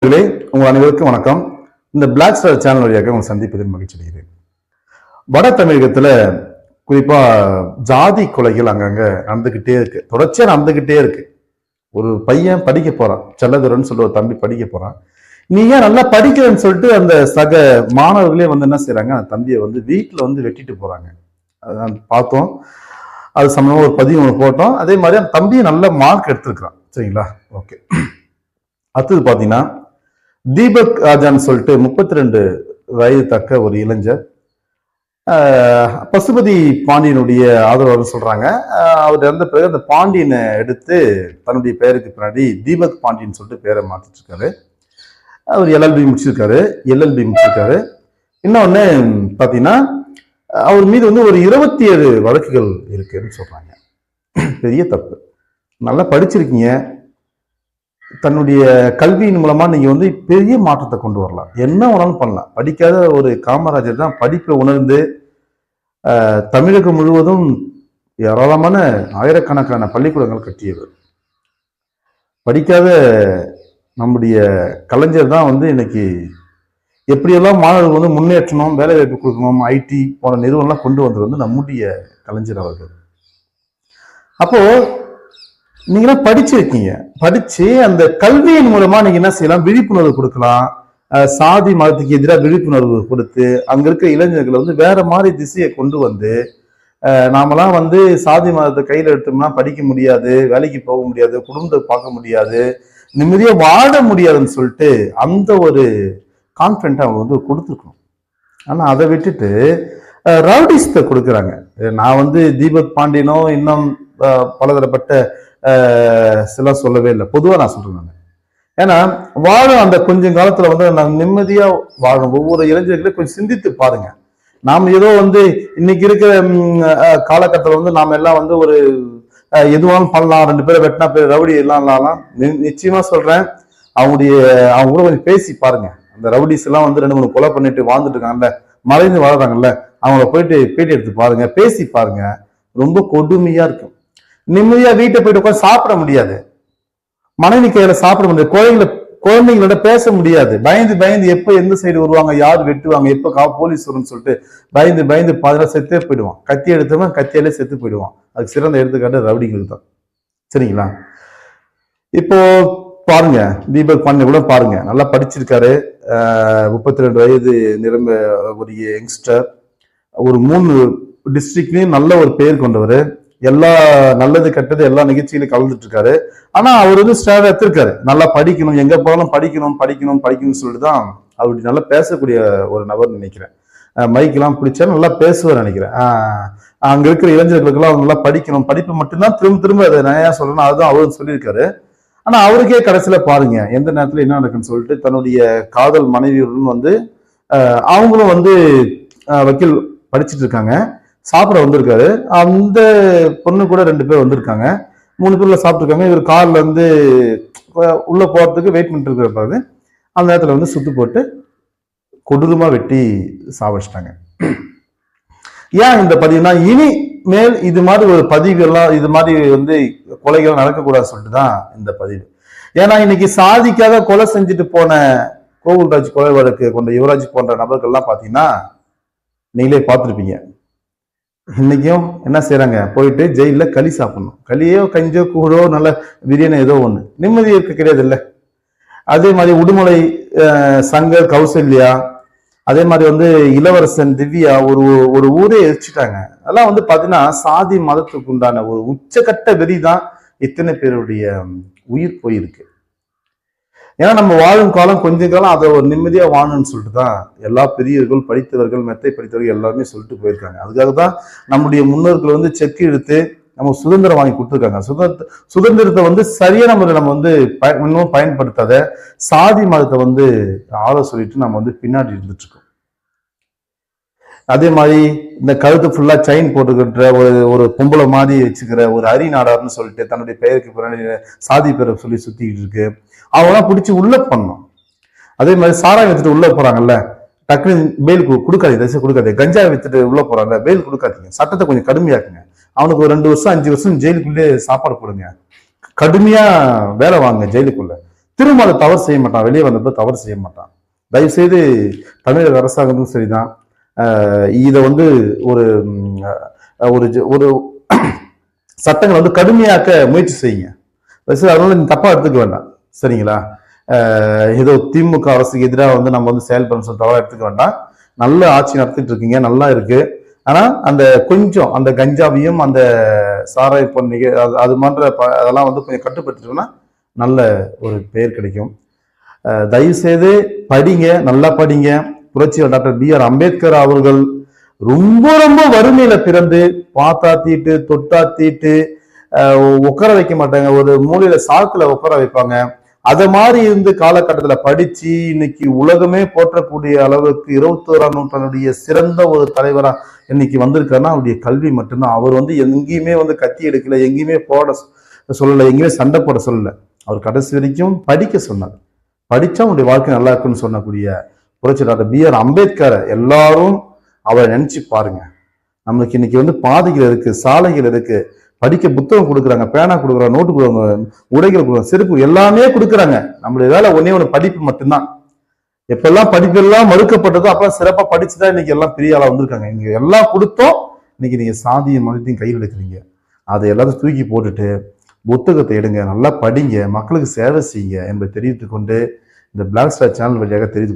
உங்கள் அனைவருக்கும் வணக்கம். இந்த பிளாக் ஸ்டார் சேனல் வழியாக உங்களை சந்திப்பதில் மகிழ்ச்சி அடைகிறேன். வட தமிழகத்துல குறிப்பா ஜாதி கொலைகள் அங்கங்க நடந்துகிட்டே இருக்கு, தொடர்ச்சியா நடந்துகிட்டே இருக்கு. ஒரு பையன் படிக்க போறான், செல்லதுரன்னு சொல்ற ஒரு தம்பி படிக்க போறான். நீ ஏன் நல்லா படிக்கிறேன்னு சொல்லிட்டு அந்த சக மாணவர்களே வந்து என்ன செய்யறாங்க, அந்த தம்பியை வந்து வீட்டுல வந்து வெட்டிட்டு போறாங்க. அதான் பார்த்தோம். அது சம்பந்தமா ஒரு பதிவு ஒன்று போட்டோம். அதே மாதிரி அந்த தம்பியை நல்ல மார்க் எடுத்திருக்கிறான். சரிங்களா? ஓகே. அடுத்தது பாத்தீங்கன்னா தீபக் ராஜான்னு சொல்லிட்டு 32 வயது தக்க ஒரு இளைஞர், பசுபதி பாண்டியனுடைய ஆதரவாளர் சொல்றாங்க. அவர் இறந்த பிறகு அந்த பாண்டியனை எடுத்து தன்னுடைய பெயருக்கு பின்னாடி தீபக் பாண்டியன் சொல்லிட்டு பேரை மாத்திட்டு இருக்காரு. அவர் எல்எல்பி முடிச்சிருக்காரு. இன்னொன்னு பாத்தீங்கன்னா அவர் மீது வந்து ஒரு 27 வழக்குகள் இருக்குன்னு சொல்றாங்க. பெரிய தப்பு. நல்லா படிச்சிருக்கீங்க, தன்னுடைய கல்வியின் மூலமா நீங்க வந்து பெரிய மாற்றத்தை கொண்டு வரலாம், என்ன வேணாலும் பண்ணலாம். படிக்காத ஒரு காமராஜர் தான் படிப்பை உணர்ந்து தமிழகம் முழுவதும் ஏராளமான ஆயிரக்கணக்கான பள்ளிக்கூடங்கள் கட்டியவர். படிக்காத நம்முடைய கலைஞர் தான் வந்து இன்னைக்கு எப்படியெல்லாம் மாணவர்கள் வந்து முன்னேற்றணும், வேலை வாய்ப்பு கொடுக்கணும், ஐடி போன்ற நிறுவனம்லாம் கொண்டு வந்தது வந்து நம்முடைய கலைஞர் அவர்கள். அப்போ நீங்களாம் படிச்சிருக்கீங்க, படிச்சு அந்த கல்வியின் மூலமா நீங்க என்ன செய்யலாம், விழிப்புணர்வு கொடுக்கலாம். சாதி மதத்துக்கு எதிராக விழிப்புணர்வு கொடுத்து அங்க இருக்க இளைஞர்களை வந்து வேற மாதிரி திசையை கொண்டு வந்து, நாமெல்லாம் வந்து சாதி மதத்தை கையில எடுத்தோம்னா படிக்க முடியாது, வேலைக்கு போக முடியாது, குடும்பத்தை பார்க்க முடியாது, நிம்மதியா வாழ முடியாதுன்னு சொல்லிட்டு அந்த ஒரு கான்ஃபிடென்ட் அவங்க வந்து கொடுத்துருக்கணும். ஆனா அதை விட்டுட்டு ரவுடிஸ்ட கொடுக்குறாங்க. நான் வந்து தீபக் பாண்டியனோ இன்னும் பலதரப்பட்ட சில சொல்லவே இல்லை, பொதுவாக நான் சொல்றேன் நான். ஏன்னா வாழும் அந்த கொஞ்சம் காலத்துல வந்து நான் நிம்மதியா வாழும் ஒவ்வொரு இளைஞர்களையும் கொஞ்சம் சிந்தித்து பாருங்க. நாம் ஏதோ வந்து இன்னைக்கு இருக்கிற காலகட்டத்தில் வந்து நாம எல்லாம் வந்து ஒரு எதுவாலும் பண்ணலாம், 2 பேரை வெட்டினா பேர் ரவுடி எல்லாம் நிச்சயமா சொல்றேன். அவங்க கூட கொஞ்சம் பேசி பாருங்க. அந்த ரவுடிஸ் எல்லாம் வந்து 2-3 கொலை பண்ணிட்டு வாழ்ந்துட்டு இருக்காங்கல்ல, மறைந்து வாழ்றாங்கல்ல, அவங்கள போயிட்டு பேட்டி எடுத்து பாருங்க, பேசி பாருங்க. ரொம்ப கொடுமையா இருக்கும். நிம்மதியா வீட்டை போயிட்டு உட்காந்து சாப்பிட முடியாது, மனைவி கையில சாப்பிட முடியாது, குழந்தைங்களோட பேச முடியாது. பயந்து எப்ப எந்த சைடு வருவாங்க, யார் வெட்டுவாங்க, எப்ப போலீஸ் வரும்னு சொல்லிட்டு பயந்து பாதுகாப்பு செத்தே போயிடுவான். கத்தி எடுத்தவன் கத்தியாலே செத்து போயிடுவான். அதுக்கு சிறந்த எடுத்துக்காட்டு ரவுடிகள் தான். சரிங்களா? இப்போ பாருங்க, தீபக் பாண்டியன் கூட பாருங்க, நல்லா படிச்சிருக்காரு. 32 வயது நிரம்ப ஒரு யங்ஸ்டர், ஒரு 3 டிஸ்ட்ரிக்ட்லயும் நல்ல ஒரு பேர் கொண்டவர், எல்லா நல்லது கெட்டது எல்லா நிகழ்ச்சியிலும் கலந்துட்டு இருக்காரு. ஆனா அவர் வந்து ஸ்டாண்ட் எடுத்திருக்காரு, நல்லா படிக்கணும், எங்க போனாலும் படிக்கணும்னு சொல்லிட்டு தான் அப்படி நல்லா பேசக்கூடிய ஒரு நபர் நினைக்கிறேன். மைக்கெல்லாம் பிடிச்சா நல்லா பேசுவார் நினைக்கிறேன். அங்க இருக்கிற இளைஞர்களுக்கெல்லாம் அவங்க நல்லா படிக்கணும், படிப்பு மட்டும்தான் திரும்ப அதை நான் ஏன் சொல்றேன்னா அதுதான் அவரும் சொல்லியிருக்காரு. ஆனா அவருக்கே கடைசியில பாருங்க எந்த நேரத்துல என்ன நடக்குன்னு சொல்லிட்டு தன்னுடைய காதல் மனைவியுடன் வந்து அவங்களும் வந்து வக்கீல் படிச்சுட்டு இருக்காங்க, சாப்பிட வந்திருக்காரு. அந்த பொண்ணு கூட 2 பேர் வந்திருக்காங்க, 3 பேர்ல சாப்பிட்டுருக்காங்க. இவர் கார்ல வந்து உள்ள போறதுக்கு வெயிட் பண்ணிட்டு இருக்கிறப்பாரு அந்த நேரத்துல வந்து சுத்து போட்டு கொடூரமா வெட்டி சாவடிச்சிட்டாங்க. ஏன் இந்த பதிவுனா, இனி மேல் இது மாதிரி ஒரு பதிவுகள்லாம் இது மாதிரி வந்து கொலைகள் நடக்கக்கூடாது சொல்லிட்டு தான் இந்த பதிவு. ஏன்னா இன்னைக்கு சாதிக்காக கொலை செஞ்சுட்டு போன கோகுல்ராஜ் கொலை வழக்கு கொண்ட யுவராஜ் போன்ற நபர்கள்லாம் பாத்தீங்கன்னா நீங்களே பார்த்துருப்பீங்க. இன்னைக்கும் என்ன செய்யறாங்க, போயிட்டு ஜெயில களி சாப்பிடணும், களியோ கஞ்சோ கூடோ நல்ல பிரியாணி ஏதோ ஒண்ணு, நிம்மதி இருக்க கிடையாது இல்ல. அதே மாதிரி உடுமலை சங்கர் கௌசல்யா, அதே மாதிரி வந்து இளவரசன் திவ்யா, ஒரு ஊரே எரிச்சிட்டாங்க. அதெல்லாம் வந்து பாத்தீங்கன்னா சாதி மதத்துக்கு உண்டான ஒரு உச்சகட்ட வெறி தான் இத்தனை பேருடைய உயிர் போயிருக்கு. ஏன்னா நம்ம வாழும் காலம் கொஞ்ச காலம் அதை ஒரு நிம்மதியா வாழணும்னு சொல்லிட்டு தான் எல்லா பெரியவர்கள், படித்தவர்கள், மெத்தை படித்தவர்கள் எல்லாருமே சொல்லிட்டு போயிருக்காங்க. அதுக்காக தான் நம்முடைய முன்னோர்கள் வந்து செக்கு எடுத்து நம்ம சுதந்திரம் வாங்கி கொடுத்துருக்காங்க. சுதந்திரத்தை வந்து சரியான முறையில் நம்ம வந்து இன்னும் பயன்படுத்தாத சாதி மதத்தை வந்து ஆள சொல்லிட்டு நம்ம வந்து பின்னாடி இருந்துட்டு இருக்கோம். அதே மாதிரி இந்த கழுத்து ஃபுல்லா செயின் போட்டுக்கிட்ட ஒரு பொம்பளை மாதிரி வச்சுக்கிற ஒரு அரி நாடார்னு சொல்லிட்டு தன்னுடைய பெயருக்கு பின்னாடி சாதி பேரை சொல்லி சுத்திக்கிட்டு இருக்கு. அவங்களாம் பிடிச்சி உள்ள பண்ணணும். அதே மாதிரி சாராயம் வித்துட்டு உள்ள போறாங்கல்ல, டக்குனு பெயில் கொடுக்காதீங்க. கஞ்சா வித்துட்டு உள்ள போறாங்க, பெயில் கொடுக்காதீங்க. சட்டத்தை கொஞ்சம் கடுமையாக்குங்க. அவனுக்கு ஒரு 2 வருஷம் 5 வருஷம் ஜெயிலுக்குள்ளே சாப்பாடு போடுங்க, கடுமையா வேலை வாங்க ஜெயிலுக்குள்ள. திரும்ப அதை தவறு செய்ய மாட்டான், வெளியே வந்தப்போ தவறு செய்ய மாட்டான். தயவு செய்து தமிழக அரசாங்கமும் சரிதான், இதை வந்து ஒரு ஒரு ஒரு சட்டங்களை வந்து கடுமையாக்க முயற்சி செய்யுங்க. அதனால நீங்க தப்பா எடுத்துக்க வேண்டாம், சரிங்களா? ஏதோ திமுக அரசுக்கு எதிராக வந்து நம்ம வந்து செயல்பட சொல்லி தவறா எடுத்துக்க வேண்டாம். நல்ல ஆட்சி நடத்திட்டு இருக்கீங்க, நல்லா இருக்கு. ஆனா அந்த கொஞ்சம் அந்த கஞ்சாவையும் அந்த சாராய பொன்னிகை அது மாதிரி அதெல்லாம் வந்து கொஞ்சம் கட்டுப்படுத்திட்டோம்னா நல்ல ஒரு பெயர் கிடைக்கும். தயவு செய்து படிங்க, நல்லா படிங்க. புரட்சியாளர் டாக்டர் பி.ஆர். அம்பேத்கர் அவர்கள் ரொம்ப ரொம்ப வறுமையில பிறந்து பார்த்தா தீட்டு தொட்டா தீட்டு உட்கார வைக்க மாட்டாங்க, ஒரு மூலையில சாக்குல உட்கார வைப்பாங்க. அத மாதிரி இருந்து காலகட்டத்துல படிச்சு இன்னைக்கு உலகமே போற்றக்கூடிய அளவுக்கு 21ஆம் நூற்றாண்டுடைய சிறந்த ஒரு தலைவரா இன்னைக்கு வந்திருக்காருன்னா அவருடைய கல்வி மட்டும்தான். அவர் வந்து எங்கேயுமே வந்து கத்தி எடுக்கல, எங்கேயுமே போட சொல்லல, எங்கேயுமே சண்டை போட சொல்லல. அவர் கடைசி வரைக்கும் படிக்க சொன்னார். படிச்சா அவனுடைய வாழ்க்கை நல்லா இருக்குன்னு சொன்னக்கூடிய புரட்சி டாக்டர் பி.ஆர். அம்பேத்கரை எல்லாரும் அவரை நினைச்சு பாருங்க. நம்மளுக்கு இன்னைக்கு வந்து பாதைகள் இருக்கு, சாலைகள் இருக்கு, படிக்க புத்தகம் கொடுக்குறாங்க, பேனா கொடுக்குறாங்க, நோட்டு கொடுக்குறாங்க, உடைகள் கொடுக்குறாங்க, செருப்பு எல்லாமே கொடுக்குறாங்க. நம்மளுடைய வேலை ஒன்னே ஒன்று படிப்பு மட்டும்தான். எப்பெல்லாம் படிப்பெல்லாம் மறுக்கப்பட்டதோ அப்பெல்லாம் சிறப்பா படிச்சுதான் இன்னைக்கு எல்லாம் பெரிய ஆளா வந்திருக்காங்க. இங்க எல்லாம் கொடுத்தோம், இன்னைக்கு நீங்க சாதியும் மதத்தையும் கையில் எடுக்கிறீங்க. அதை எல்லாத்தையும் தூக்கி போட்டுட்டு புத்தகத்தை எடுங்க, நல்லா படிங்க, மக்களுக்கு சேவை செய்யுங்க என்பதை தெரிவித்துக் கொண்டு இந்த பிளாக் ஸ்டார் சேனல் வழியாக தெரிவித்துக்